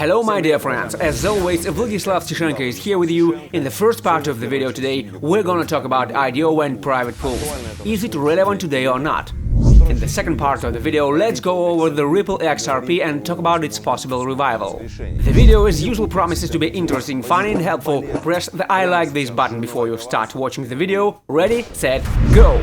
Hello my dear friends, as always Vladislav Tishenko is here with you. In the first part of the video today we're gonna talk about IDO and private pools. Is it relevant today or not? In the second part of the video let's go over the Ripple XRP and talk about its possible revival. The video as usual promises to be interesting, funny and helpful. Press the I like this button before you start watching the video. Ready, set, go!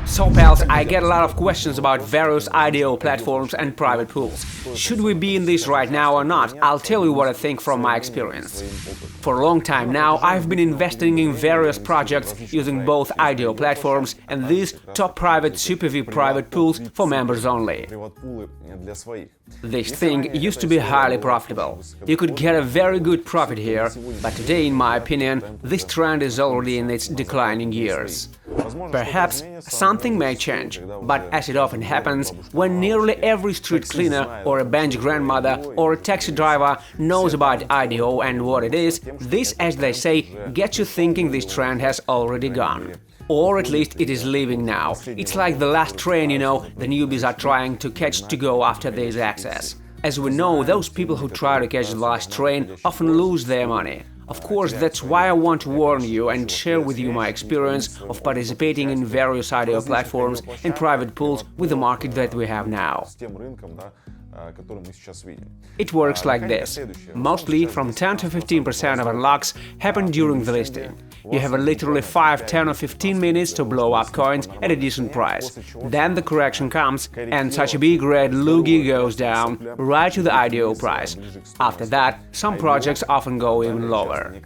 So pals, I get a lot of questions about various IDO platforms and private pools. Should we be in this right now or not? I'll tell you what I think from my experience. For a long time now, I've been investing in various projects using both IDO platforms and these top private Super-V private pools for members only. This thing used to be highly profitable. You could get a very good profit here, but today, in my opinion, this trend is already in its declining years. Perhaps something may change, but as it often happens, when nearly every street cleaner or a bench grandmother or a taxi driver knows about IDO and what it is, this, as they say, gets you thinking this trend has already gone. Or at least it is leaving now. It's like the last train, the newbies are trying to catch to go after this access. As we know, those people who try to catch the last train often lose their money. Of course, that's why I want to warn you and share with you my experience of participating in various IDO platforms and private pools with the market that we have now. It works like this. Mostly from 10 to 15% of unlocks happen during the listing. You have literally 5, 10 or 15 minutes to blow up coins at a decent price. Then the correction comes and such a big red loogie goes down right to the IDO price. After that, some projects often go even lower.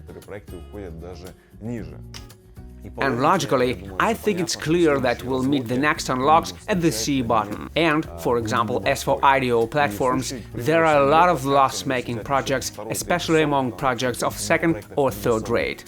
And logically, I think it's clear that we'll meet the next unlocks at the C button. And, for example, as for IDO platforms, there are a lot of loss-making projects, especially among projects of second or third rate.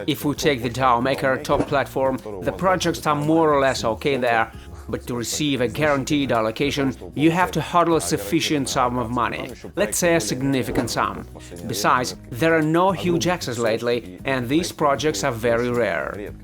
If we take the DAO Maker top platform, the projects are more or less okay there, but to receive a guaranteed allocation, you have to hodl a sufficient sum of money, let's say a significant sum. Besides, there are no huge access lately, and these projects are very rare.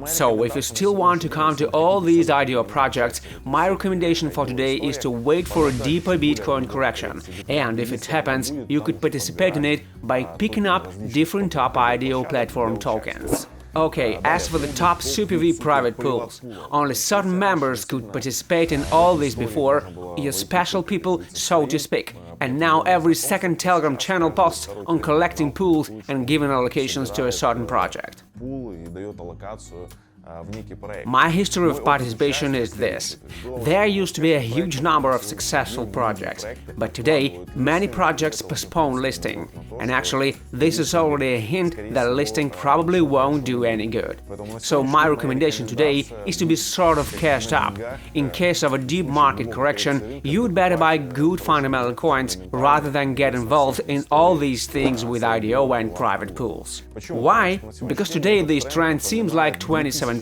So, if you still want to come to all these IDO projects, my recommendation for today is to wait for a deeper Bitcoin correction, and if it happens, you could participate in it by picking up different top IDO platform tokens. Okay, as for the top Super-V private pools, only certain members could participate in all these before, your special people, so to speak. And now every second Telegram channel posts on collecting pools and giving allocations to a certain project. My history of participation is this. There used to be a huge number of successful projects, but today many projects postpone listing. And actually, this is already a hint that listing probably won't do any good. So my recommendation today is to be sort of cashed up. In case of a deep market correction, you'd better buy good fundamental coins rather than get involved in all these things with IDO and private pools. Why? Because today this trend seems like 2017,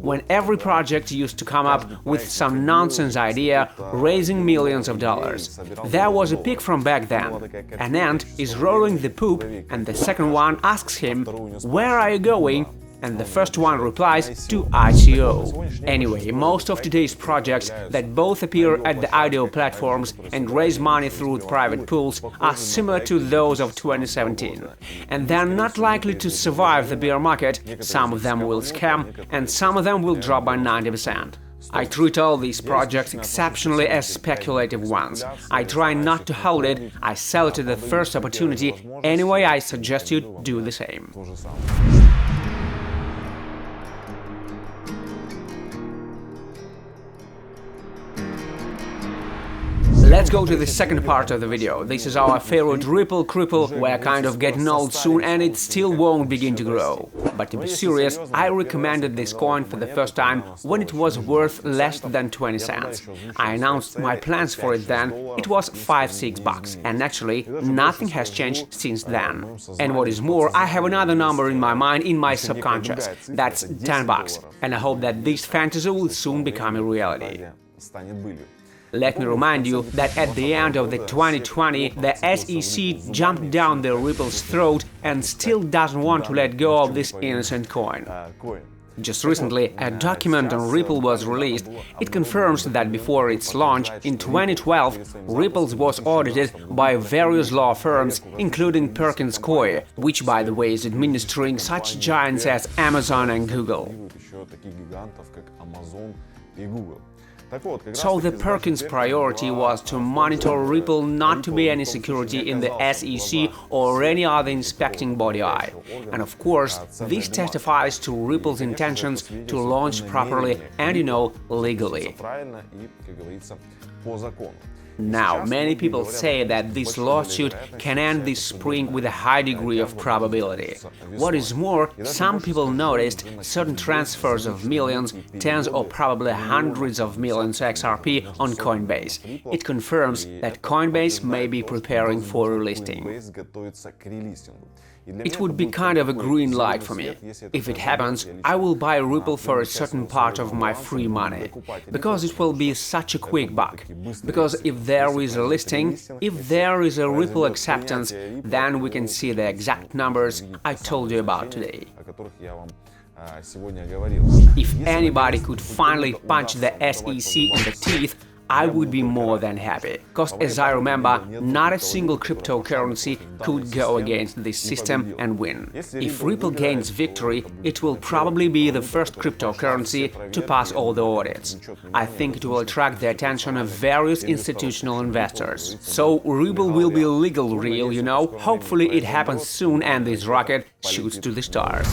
when every project used to come up with some nonsense idea, raising millions of dollars. There was a peak from back then. An ant is rolling the poop, and the second one asks him, "Where are you going?" And the first one replies to ICO. Anyway, most of today's projects that both appear at the IDO platforms and raise money through private pools are similar to those of 2017. And they're not likely to survive the bear market, some of them will scam, and some of them will drop by 90%. I treat all these projects exceptionally as speculative ones. I try not to hold it, I sell it at the first opportunity. Anyway, I suggest you do the same. Let's go to the second part of the video. This is our favorite Ripple cripple. We're kind of getting old soon and it still won't begin to grow. But to be serious, I recommended this coin for the first time when it was worth less than 20 cents. I announced my plans for it then, it was 5-6 bucks, and actually nothing has changed since then. And what is more, I have another number in my mind, in my subconscious, that's 10 bucks, and I hope that this fantasy will soon become a reality. Let me remind you that at the end of the 2020, the SEC jumped down the Ripple's throat and still doesn't want to let go of this innocent coin. Just recently, a document on Ripple was released. It confirms that before its launch in 2012, Ripple was audited by various law firms, including Perkins Coie, which, by the way, is administering such giants as Amazon and Google. So the Perkins' priority was to monitor Ripple not to be any security in the SEC or any other inspecting body eye. And of course, this testifies to Ripple's intentions to launch properly and, legally. Now, many people say that this lawsuit can end this spring with a high degree of probability. What is more, some people noticed certain transfers of millions, tens or probably hundreds of millions XRP on Coinbase. It confirms that Coinbase may be preparing for relisting. It would be kind of a green light for me. If it happens, I will buy Ripple for a certain part of my free money, because it will be such a quick buck. Because if there is a listing, if there is a Ripple acceptance, then we can see the exact numbers I told you about today. If anybody could finally punch the SEC in the teeth, I would be more than happy, because as I remember, not a single cryptocurrency could go against this system and win. If Ripple gains victory, it will probably be the first cryptocurrency to pass all the audits. I think it will attract the attention of various institutional investors. So Ripple will be legal real, Hopefully it happens soon and this rocket shoots to the stars.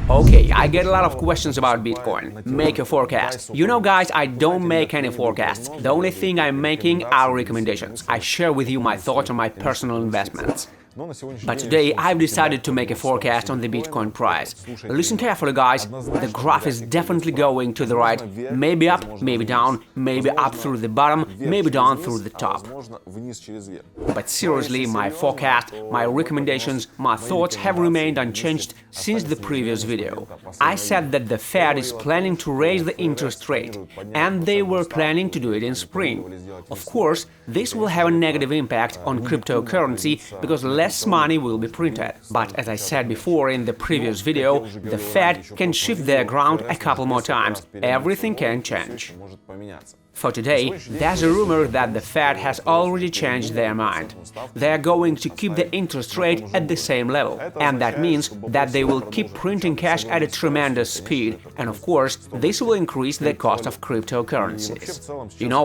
Okay, I get a lot of questions about Bitcoin. Make a forecast. Guys, I don't make any forecasts. The only thing I'm making are recommendations. I share with you my thoughts on my personal investments. But today I've decided to make a forecast on the Bitcoin price. Listen carefully, guys, the graph is definitely going to the right, maybe up, maybe down, maybe up through the bottom, maybe down through the top. But seriously, my forecast, my recommendations, my thoughts have remained unchanged since the previous video. I said that the Fed is planning to raise the interest rate, and they were planning to do it in spring. Of course, this will have a negative impact on cryptocurrency because less money will be printed. But as I said before in the previous video, the Fed can shift their ground a couple more times. Everything can change. For today, there's a rumor that the Fed has already changed their mind. They are going to keep the interest rate at the same level, and that means that they will keep printing cash at a tremendous speed, and of course, this will increase the cost of cryptocurrencies.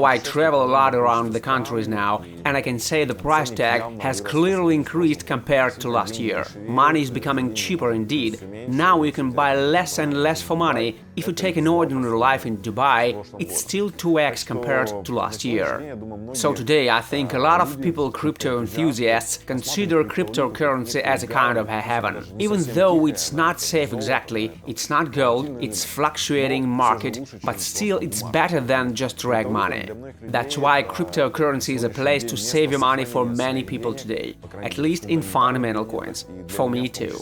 I travel a lot around the countries now, and I can say the price tag has clearly increased compared to last year. Money is becoming cheaper indeed. Now you can buy less and less for money. If you take an ordinary life in Dubai, it's still 2x compared to last year. So today I think a lot of people, crypto enthusiasts, consider cryptocurrency as a kind of a heaven. Even though it's not safe exactly, it's not gold, it's fluctuating market, but still it's better than just rag money. That's why cryptocurrency is a place to save your money for many people today, at least in fundamental coins. For me too.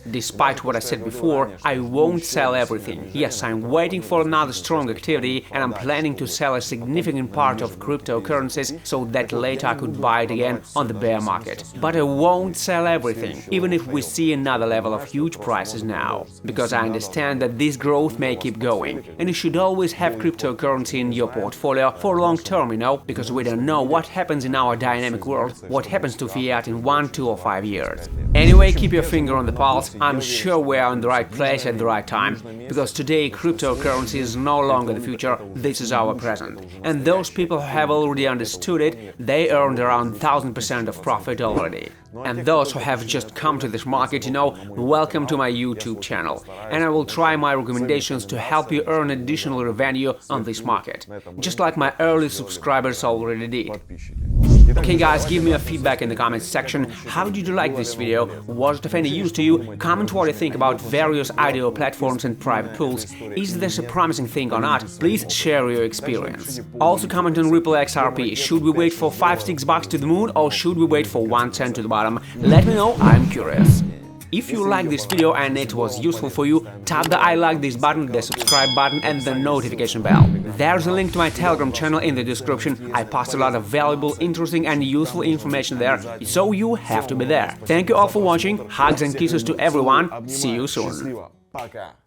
Despite what I said before, I won't sell everything. Yes, I'm waiting for another strong activity and I'm planning to sell a significant part of cryptocurrencies so that later I could buy it again on the bear market. But I won't sell everything, even if we see another level of huge prices now. Because I understand that this growth may keep going, and you should always have cryptocurrency in your portfolio for long term, because we don't know what happens in our dynamic world, what happens to fiat in 1, 2 or 5 years. Anyway, keep your finger on the pulse. I'm sure we are in the right place at the right time, because today cryptocurrency is no longer the future, this is our present. And those people who have already understood it, they earned around 1000% of profit already. And those who have just come to this market, welcome to my YouTube channel. And I will try my recommendations to help you earn additional revenue on this market, just like my early subscribers already did. Okay guys, give me a feedback in the comments section. How did you like this video? Was it of any use to you? Comment what you think about various IDO platforms and private pools. Is this a promising thing or not? Please share your experience. Also comment on Ripple XRP. Should we wait for $5-6 to the moon or should we wait for 1 cent to the bottom? Let me know, I'm curious. If you like this video and it was useful for you, tap the I like this button, the subscribe button and the notification bell. There's a link to my Telegram channel in the description. I post a lot of valuable, interesting and useful information there, so you have to be there. Thank you all for watching, hugs and kisses to everyone, see you soon. Пока.